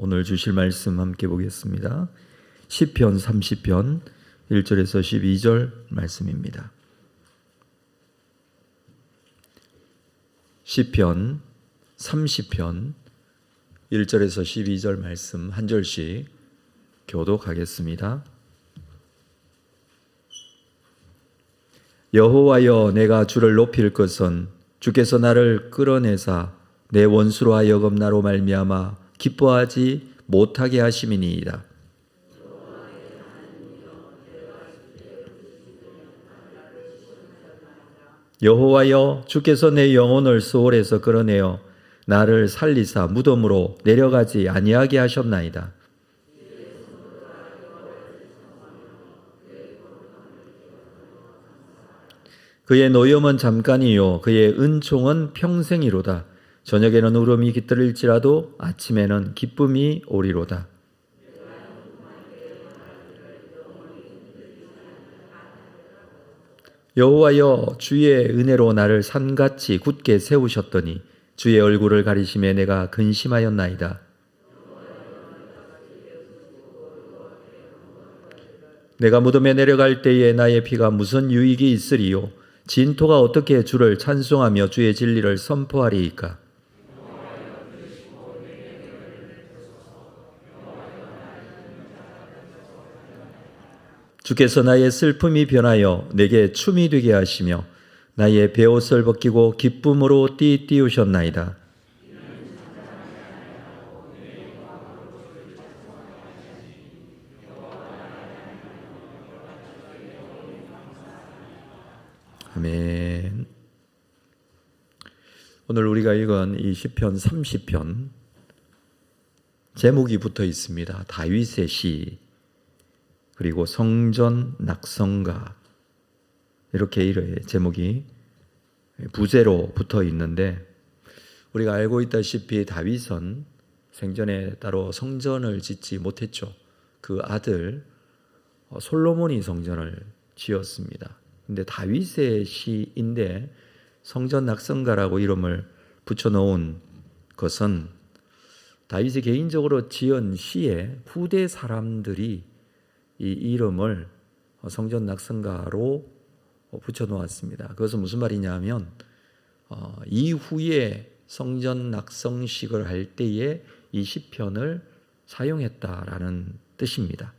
오늘 주실 말씀 함께 보겠습니다. 시편 30편 1절에서 12절 말씀입니다. 시편 30편 1절에서 12절 말씀 한 절씩 교독하겠습니다. 여호와여, 내가 주를 높일 것은 주께서 나를 끌어내사 내 원수로 하여금 나로 말미암아 기뻐하지 못하게 하심이니이다. 여호와여, 주께서 내 영혼을 수월에서 끌어내어 나를 살리사 무덤으로 내려가지 아니하게 하셨나이다. 그의 노염은 잠깐이요 그의 은총은 평생이로다. 저녁에는 울음이 깃들일지라도 아침에는 기쁨이 오리로다. 여호와여, 주의 은혜로 나를 산같이 굳게 세우셨더니 주의 얼굴을 가리심에 내가 근심하였나이다. 내가 무덤에 내려갈 때에 나의 피가 무슨 유익이 있으리요? 진토가 어떻게 주를 찬송하며 주의 진리를 선포하리이까? 주께서 나의 슬픔이 변하여 내게 춤이 되게 하시며 나의 베옷을 벗기고 기쁨으로 띠우셨나이다. 아멘. 오늘 우리가 읽은 이 시편 30편 제목이 붙어 있습니다. 다윗의 시, 그리고 성전 낙성가, 이렇게 제목이 부제로 붙어 있는데, 우리가 알고 있다시피 다윗은 생전에 따로 성전을 짓지 못했죠. 그 아들 솔로몬이 성전을 지었습니다. 근데 다윗의 시인데 성전 낙성가라고 이름을 붙여놓은 것은 다윗이 개인적으로 지은 시에 후대 사람들이 이 이름을 성전 낙성가로 붙여놓았습니다. 그것은 무슨 말이냐면 이후에 성전 낙성식을 할 때에 이 시편을 사용했다라는 뜻입니다.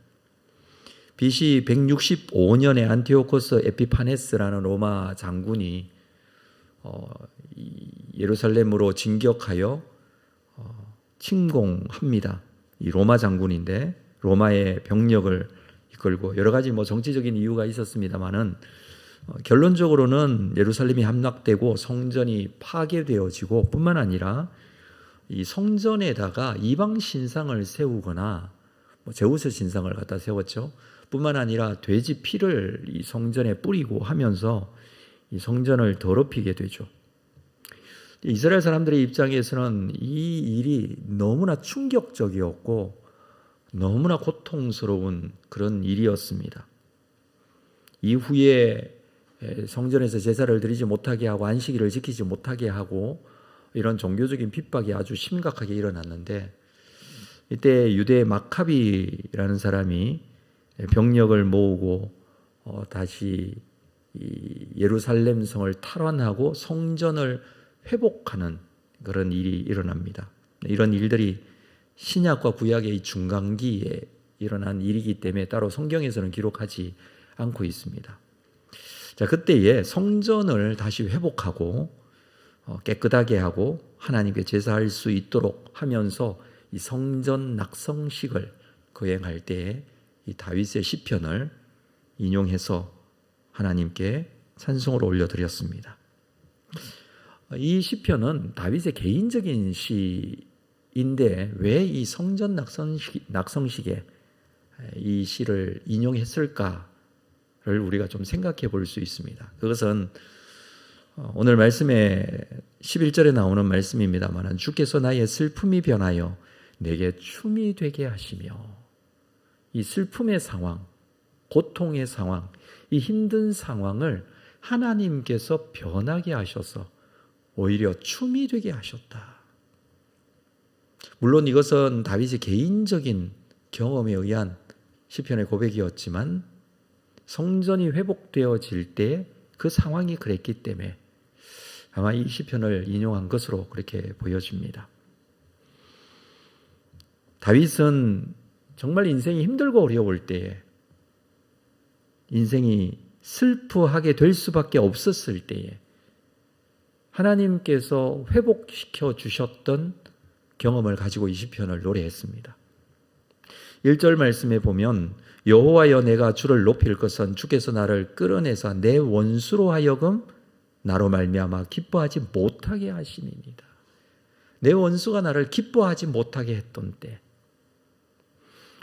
BC 165년에 안티오코스 에피파네스라는 로마 장군이 예루살렘으로 진격하여 침공합니다. 이 로마 장군인데 로마의 병력을 이끌고 여러 가지 정치적인 이유가 있었습니다만은 결론적으로는 예루살렘이 함락되고 성전이 파괴되어지고 뿐만 아니라 이 성전에다가 이방 신상을 세우거나 제우스 신상을 갖다 세웠죠. 뿐만 아니라 돼지 피를 이 성전에 뿌리고 하면서 이 성전을 더럽히게 되죠. 이스라엘 사람들의 입장에서는 이 일이 너무나 충격적이었고 너무나 고통스러운 그런 일이었습니다. 이후에 성전에서 제사를 드리지 못하게 하고 안식일을 지키지 못하게 하고 이런 종교적인 핍박이 아주 심각하게 일어났는데, 이때 유대 마카비라는 사람이 병력을 모으고 다시 이 예루살렘 성을 탈환하고 성전을 회복하는 그런 일이 일어납니다. 이런 일들이 신약과 구약의 이 중간기에 일어난 일이기 때문에 따로 성경에서는 기록하지 않고 있습니다. 자, 그때에 성전을 다시 회복하고 깨끗하게 하고 하나님께 제사할 수 있도록 하면서 이 성전 낙성식을 거행할 때에 이 다윗의 시편을 인용해서 하나님께 찬송을 올려드렸습니다. 이 시편은 다윗의 개인적인 시인데 왜 이 성전 낙성식에 이 시를 인용했을까를 우리가 좀 생각해 볼 수 있습니다. 그것은 오늘 말씀에 11절에 나오는 말씀입니다만, 주께서 나의 슬픔이 변하여 내게 춤이 되게 하시며, 이 슬픔의 상황, 고통의 상황, 이 힘든 상황을 하나님께서 변하게 하셔서 오히려 춤이 되게 하셨다. 물론 이것은 다윗의 개인적인 경험에 의한 시편의 고백이었지만 성전이 회복되어질 때 그 상황이 그랬기 때문에 아마 이 시편을 인용한 것으로 그렇게 보여집니다. 다윗은 정말 인생이 힘들고 어려울 때에, 인생이 슬퍼하게 될 수밖에 없었을 때에 하나님께서 회복시켜 주셨던 경험을 가지고 이 시편을 노래했습니다. 1절 말씀에 보면 여호와여 내가 주를 높일 것은 주께서 나를 끌어내사 내 원수로 하여금 나로 말미암아 기뻐하지 못하게 하시니이다. 내 원수가 나를 기뻐하지 못하게 했던 때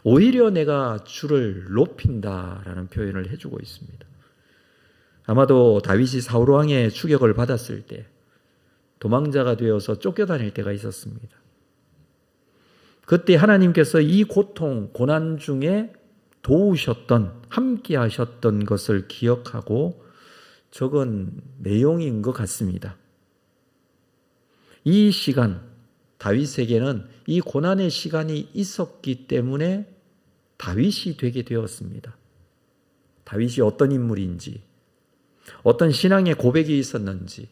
오히려 내가 주를 높인다라는 표현을 해주고 있습니다. 아마도 다윗이 사울 왕의 추격을 받았을 때 도망자가 되어서 쫓겨다닐 때가 있었습니다. 그때 하나님께서 이 고통, 고난 중에 도우셨던, 함께 하셨던 것을 기억하고 적은 내용인 것 같습니다. 이 시간, 다윗에게는 이 고난의 시간이 있었기 때문에 다윗이 되게 되었습니다. 다윗이 어떤 인물인지, 어떤 신앙의 고백이 있었는지,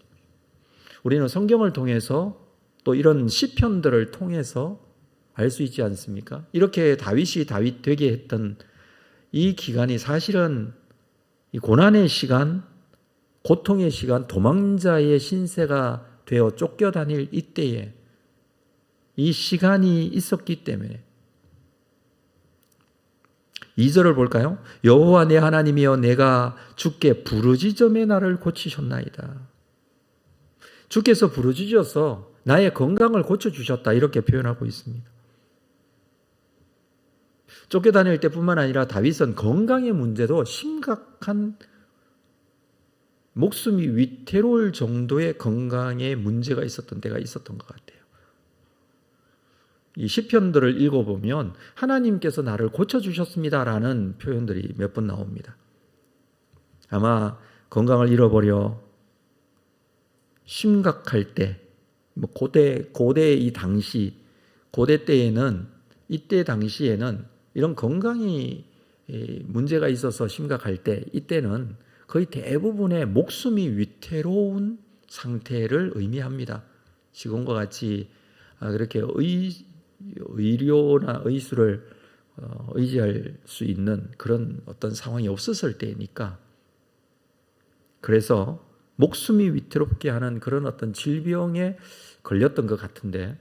우리는 성경을 통해서 또 이런 시편들을 통해서 알 수 있지 않습니까? 이렇게 다윗이 다윗 되게 했던 이 기간이 사실은 이 고난의 시간, 고통의 시간, 도망자의 신세가 되어 쫓겨다닐 이때에 이 시간이 있었기 때문에 2절을 볼까요? 여호와 내 하나님이여 내가 주께 부르짖음에 나를 고치셨나이다. 주께서 부르짖어서 나의 건강을 고쳐주셨다 이렇게 표현하고 있습니다. 쫓겨다닐 때뿐만 아니라 다윗은 건강의 문제도 심각한 목숨이 위태로울 정도의 건강에 문제가 있었던 때가 있었던 것 같아요. 이 시편들을 읽어보면 하나님께서 나를 고쳐주셨습니다라는 표현들이 몇 번 나옵니다. 아마 건강을 잃어버려 심각할 때, 고대 이 당시, 고대 때에는, 이때 당시에는 이런 건강이 문제가 있어서 심각할 때, 이때는 거의 대부분의 목숨이 위태로운 상태를 의미합니다. 지금과 같이 그렇게 의료나 의술을 의지할 수 있는 그런 어떤 상황이 없었을 때니까, 그래서 목숨이 위태롭게 하는 그런 어떤 질병에 걸렸던 것 같은데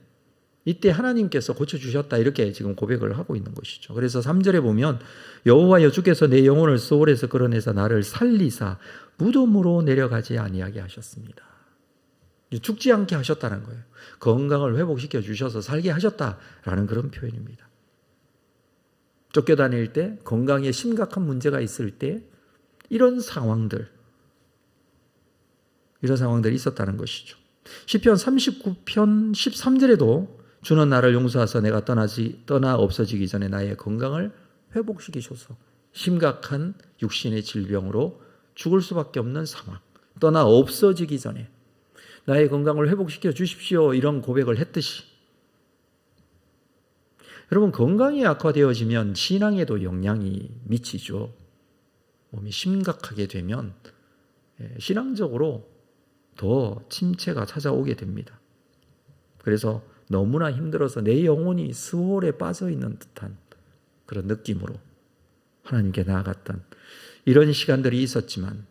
이때 하나님께서 고쳐주셨다 이렇게 지금 고백을 하고 있는 것이죠. 그래서 3절에 보면 여호와여 주께서 내 영혼을 소홀에서 끌어내사 나를 살리사 무덤으로 내려가지 아니하게 하셨습니다. 죽지 않게 하셨다는 거예요. 건강을 회복시켜 주셔서 살게 하셨다라는 그런 표현입니다. 쫓겨다닐 때, 건강에 심각한 문제가 있을 때 이런 상황들이 있었다는 것이죠. 시편 39편 13절에도 주는 나를 용서하사 내가 떠나 없어지기 전에 나의 건강을 회복시키소서. 심각한 육신의 질병으로 죽을 수밖에 없는 상황, 떠나 없어지기 전에 나의 건강을 회복시켜 주십시오 이런 고백을 했듯이, 여러분 건강이 악화되어지면 신앙에도 영향이 미치죠. 몸이 심각하게 되면 신앙적으로 더 침체가 찾아오게 됩니다. 그래서 너무나 힘들어서 내 영혼이 스홀에 빠져있는 듯한 그런 느낌으로 하나님께 나아갔던 이런 시간들이 있었지만,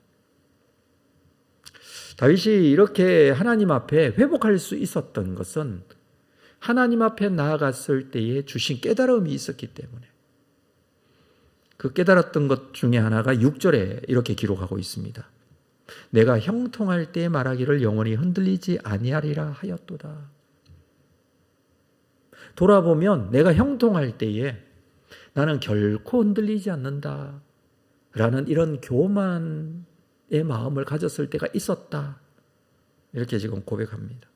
다윗이 이렇게 하나님 앞에 회복할 수 있었던 것은 하나님 앞에 나아갔을 때에 주신 깨달음이 있었기 때문에, 그 깨달았던 것 중에 하나가 6절에 이렇게 기록하고 있습니다. 내가 형통할 때 말하기를 영원히 흔들리지 아니하리라 하였도다. 돌아보면 내가 형통할 때에 나는 결코 흔들리지 않는다 라는 이런 교만의 마음을 가졌을 때가 있었다. 이렇게 지금 고백합니다.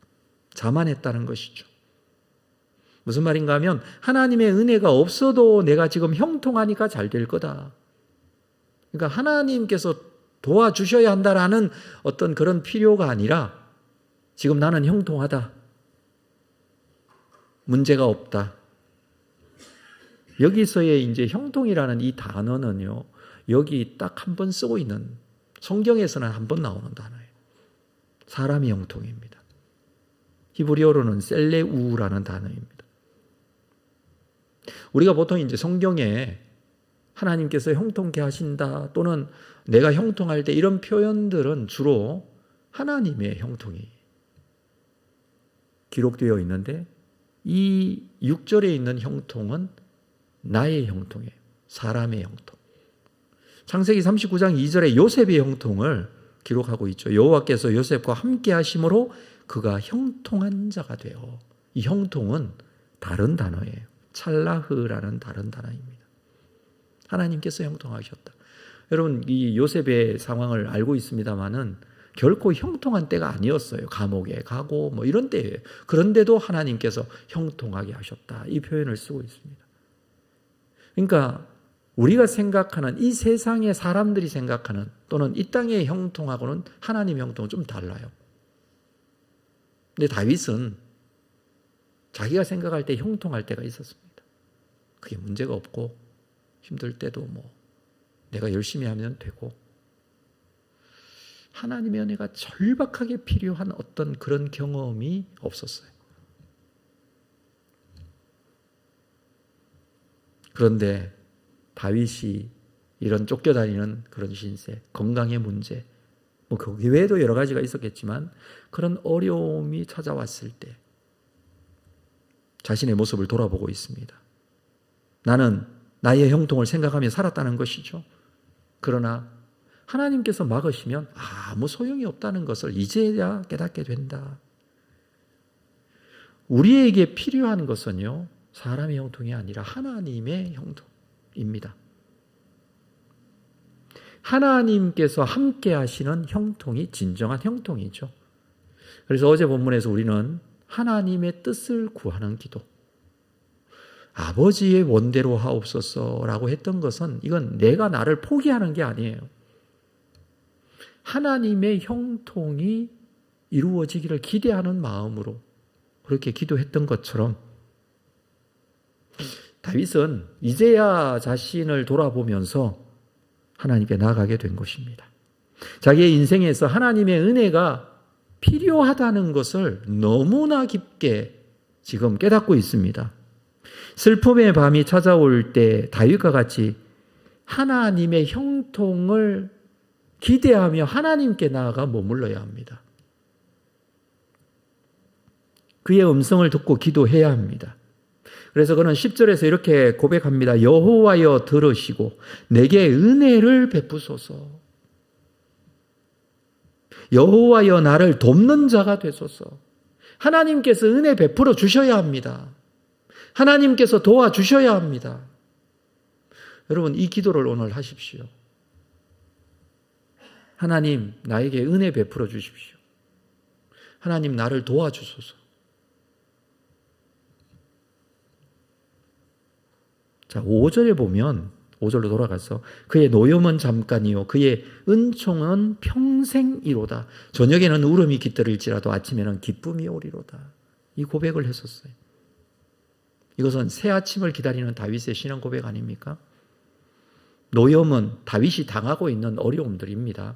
자만했다는 것이죠. 무슨 말인가 하면 하나님의 은혜가 없어도 내가 지금 형통하니까 잘 될 거다. 그러니까 하나님께서 도와주셔야 한다라는 어떤 그런 필요가 아니라 지금 나는 형통하다. 문제가 없다. 여기서의 이제 형통이라는 이 단어는요, 여기 딱 한 번 쓰고 있는, 성경에서는 한 번 나오는 단어예요. 사람의 형통입니다. 히브리어로는 셀레우라는 단어입니다. 우리가 보통 이제 성경에 하나님께서 형통케 하신다 또는 내가 형통할 때 이런 표현들은 주로 하나님의 형통이 기록되어 있는데 이 6절에 있는 형통은 나의 형통이에요. 사람의 형통. 창세기 39장 2절에 요셉의 형통을 기록하고 있죠. 여호와께서 요셉과 함께 하심으로 그가 형통한 자가 되어. 이 형통은 다른 단어예요. 찰라흐라는 다른 단어입니다. 하나님께서 형통하셨다. 여러분 이 요셉의 상황을 알고 있습니다마는 결코 형통한 때가 아니었어요. 감옥에 가고 뭐 이런 때예요. 그런데도 하나님께서 형통하게 하셨다. 이 표현을 쓰고 있습니다. 그러니까 우리가 생각하는 이 세상의 사람들이 생각하는 또는 이 땅의 형통하고는 하나님의 형통은 좀 달라요. 근데 다윗은 자기가 생각할 때 형통할 때가 있었습니다. 그게 문제가 없고 힘들 때도 뭐 내가 열심히 하면 되고 하나님의 은혜가 절박하게 필요한 어떤 그런 경험이 없었어요. 그런데 다윗이 이런 쫓겨다니는 그런 신세, 건강의 문제, 뭐 그 외에도 여러 가지가 있었겠지만 그런 어려움이 찾아왔을 때 자신의 모습을 돌아보고 있습니다. 나는 나의 형통을 생각하며 살았다는 것이죠. 그러나 하나님께서 막으시면 아무 소용이 없다는 것을 이제야 깨닫게 된다. 우리에게 필요한 것은요, 사람의 형통이 아니라 하나님의 형통입니다. 하나님께서 함께 하시는 형통이 진정한 형통이죠. 그래서 어제 본문에서 우리는 하나님의 뜻을 구하는 기도, 아버지의 원대로 하옵소서라고 했던 것은 이건 내가 나를 포기하는 게 아니에요. 하나님의 형통이 이루어지기를 기대하는 마음으로 그렇게 기도했던 것처럼 다윗은 이제야 자신을 돌아보면서 하나님께 나아가게 된 것입니다. 자기의 인생에서 하나님의 은혜가 필요하다는 것을 너무나 깊게 지금 깨닫고 있습니다. 슬픔의 밤이 찾아올 때 다윗과 같이 하나님의 형통을 기대하며 하나님께 나아가 머물러야 합니다. 그의 음성을 듣고 기도해야 합니다. 그래서 그는 10절에서 이렇게 고백합니다. 여호와여 들으시고 내게 은혜를 베푸소서. 여호와여 나를 돕는 자가 되소서. 하나님께서 은혜 베풀어 주셔야 합니다. 하나님께서 도와주셔야 합니다. 여러분 이 기도를 오늘 하십시오. 하나님 나에게 은혜 베풀어 주십시오. 하나님 나를 도와주소서. 자, 5절에 보면 5절로 돌아가서 그의 노염은 잠깐이요 그의 은총은 평생이로다. 저녁에는 울음이 깃들일지라도 아침에는 기쁨이 오리로다. 이 고백을 했었어요. 이것은 새 아침을 기다리는 다윗의 신앙 고백 아닙니까? 노염은 다윗이 당하고 있는 어려움들입니다.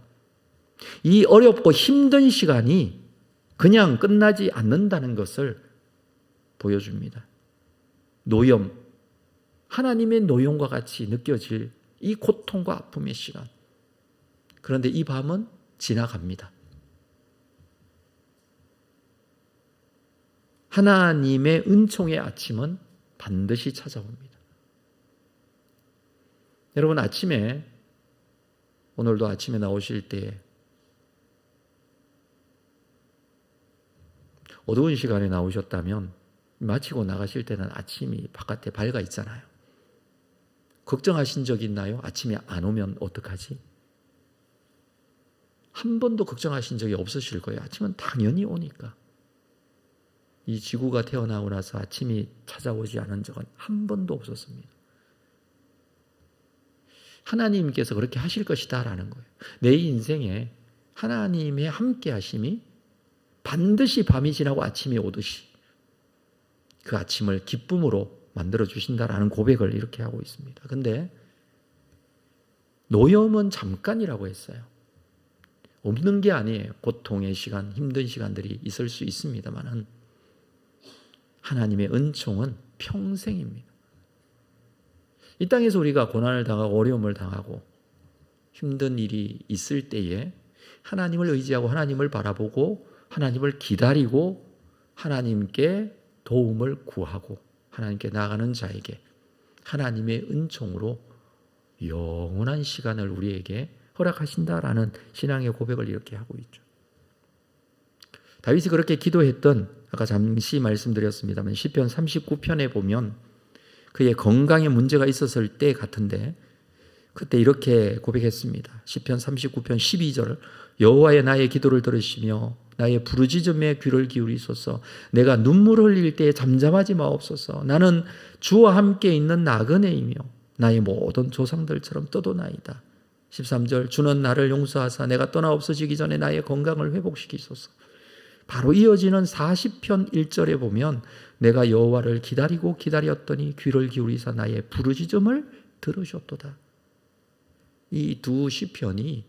이 어렵고 힘든 시간이 그냥 끝나지 않는다는 것을 보여줍니다. 노염, 하나님의 노염과 같이 느껴질 이 고통과 아픔의 시간. 그런데 이 밤은 지나갑니다. 하나님의 은총의 아침은 반드시 찾아옵니다. 여러분 아침에 오늘도 아침에 나오실 때 어두운 시간에 나오셨다면 마치고 나가실 때는 아침이 바깥에 밝아 있잖아요. 걱정하신 적 있나요? 아침에 안 오면 어떡하지? 한 번도 걱정하신 적이 없으실 거예요. 아침은 당연히 오니까. 이 지구가 태어나고 나서 아침이 찾아오지 않은 적은 한 번도 없었습니다. 하나님께서 그렇게 하실 것이다 라는 거예요. 내 인생에 하나님의 함께 하심이 반드시 밤이 지나고 아침이 오듯이 그 아침을 기쁨으로 만들어 주신다라는 고백을 이렇게 하고 있습니다. 근데 노염은 잠깐이라고 했어요. 없는 게 아니에요. 고통의 시간, 힘든 시간들이 있을 수 있습니다만 하나님의 은총은 평생입니다. 이 땅에서 우리가 고난을 당하고 어려움을 당하고 힘든 일이 있을 때에 하나님을 의지하고 하나님을 바라보고 하나님을 기다리고 하나님께 도움을 구하고 하나님께 나아가는 자에게 하나님의 은총으로 영원한 시간을 우리에게 허락하신다라는 신앙의 고백을 이렇게 하고 있죠. 다윗이 그렇게 기도했던, 아까 잠시 말씀드렸습니다만 시편 39편에 보면 그의 건강에 문제가 있었을 때 같은데 그때 이렇게 고백했습니다. 시편 39편 12절 여호와의 나의 기도를 들으시며 나의 부르짖음에 귀를 기울이소서. 내가 눈물을 흘릴 때에 잠잠하지 마옵소서. 나는 주와 함께 있는 나그네이며 나의 모든 조상들처럼 떠도나이다. 13절 주는 나를 용서하사 내가 떠나 없어지기 전에 나의 건강을 회복시키소서. 바로 이어지는 40편 1절에 보면 내가 여호와를 기다리고 기다렸더니 귀를 기울이사 나의 부르짖음을 들으셨도다. 이 두 시편이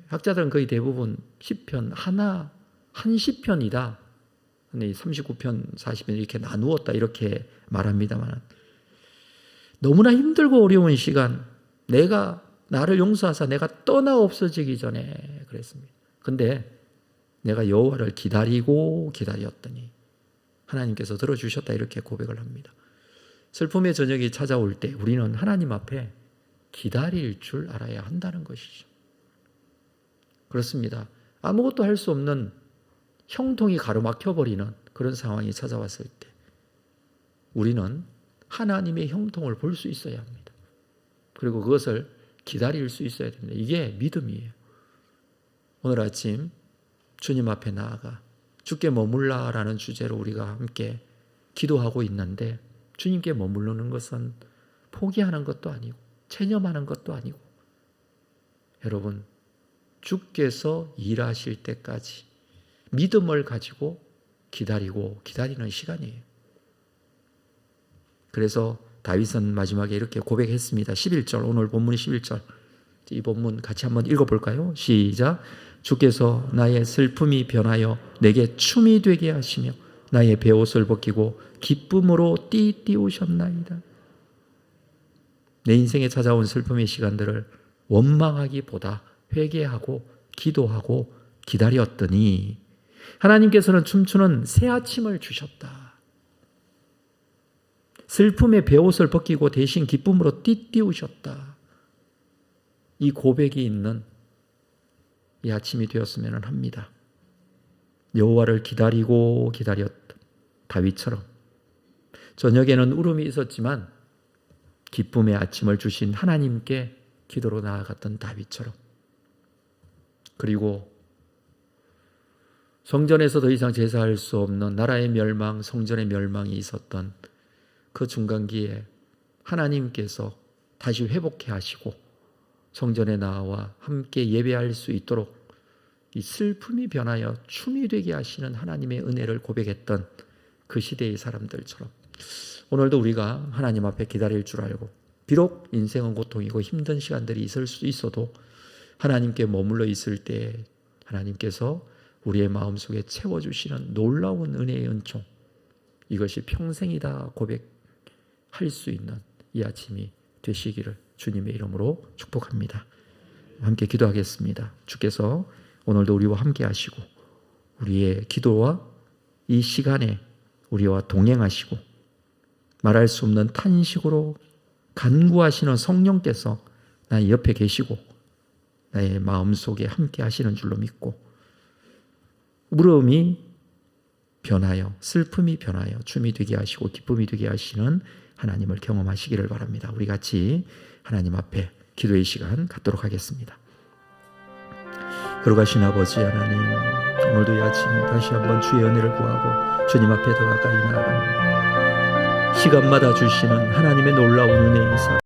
학자들은 거의 대부분 시편 한 시편이다. 근데 39편, 40편 이렇게 나누었다 이렇게 말합니다만 너무나 힘들고 어려운 시간, 내가 나를 용서하사 내가 떠나 없어지기 전에 그랬습니다. 근데 내가 여호와를 기다리고 기다렸더니 하나님께서 들어주셨다 이렇게 고백을 합니다. 슬픔의 저녁이 찾아올 때 우리는 하나님 앞에 기다릴 줄 알아야 한다는 것이죠. 그렇습니다. 아무것도 할 수 없는 형통이 가로막혀버리는 그런 상황이 찾아왔을 때 우리는 하나님의 형통을 볼 수 있어야 합니다. 그리고 그것을 기다릴 수 있어야 됩니다. 이게 믿음이에요. 오늘 아침 주님 앞에 나아가 주께 머물라라는 주제로 우리가 함께 기도하고 있는데 주님께 머무르는 것은 포기하는 것도 아니고 체념하는 것도 아니고 여러분 주께서 일하실 때까지 믿음을 가지고 기다리는 시간이에요. 그래서 다윗은 마지막에 이렇게 고백했습니다. 11절, 오늘 본문이 11절. 이 본문 같이 한번 읽어볼까요? 시작. 주께서 나의 슬픔이 변하여 내게 춤이 되게 하시며 나의 베옷을 벗기고 기쁨으로 띠띠우셨나이다. 내 인생에 찾아온 슬픔의 시간들을 원망하기보다 회개하고 기도하고 기다렸더니 하나님께서는 춤추는 새 아침을 주셨다. 슬픔의 베옷을 벗기고 대신 기쁨으로 띠띠우셨다. 이 고백이 있는 이 아침이 되었으면 합니다. 여호와를 기다리고 기다렸던 다윗처럼 저녁에는 울음이 있었지만 기쁨의 아침을 주신 하나님께 기도로 나아갔던 다윗처럼 그리고 성전에서 더 이상 제사할 수 없는 나라의 멸망, 성전의 멸망이 있었던 그 중간기에 하나님께서 다시 회복해 하시고 성전에 나와 함께 예배할 수 있도록 이 슬픔이 변하여 춤이 되게 하시는 하나님의 은혜를 고백했던 그 시대의 사람들처럼 오늘도 우리가 하나님 앞에 기다릴 줄 알고 비록 인생은 고통이고 힘든 시간들이 있을 수 있어도 하나님께 머물러 있을 때 하나님께서 우리의 마음속에 채워주시는 놀라운 은혜의 은총, 이것이 평생이다 고백할 수 있는 이 아침이 되시기를 주님의 이름으로 축복합니다. 함께 기도하겠습니다. 주께서 오늘도 우리와 함께 하시고 우리의 기도와 이 시간에 우리와 동행하시고 말할 수 없는 탄식으로 간구하시는 성령께서 나의 옆에 계시고 나의 마음속에 함께 하시는 줄로 믿고 울음이 변하여 슬픔이 변하여 춤이 되게 하시고 기쁨이 되게 하시는 하나님을 경험하시기를 바랍니다. 우리 같이 하나님 앞에 기도의 시간 갖도록 하겠습니다. 거룩하신 아버지 하나님, 오늘도 이 아침에 다시 한번 주의 은혜를 구하고 주님 앞에 더 가까이 나아갑니다. 시간마다 주시는 하나님의 놀라운 은혜의 사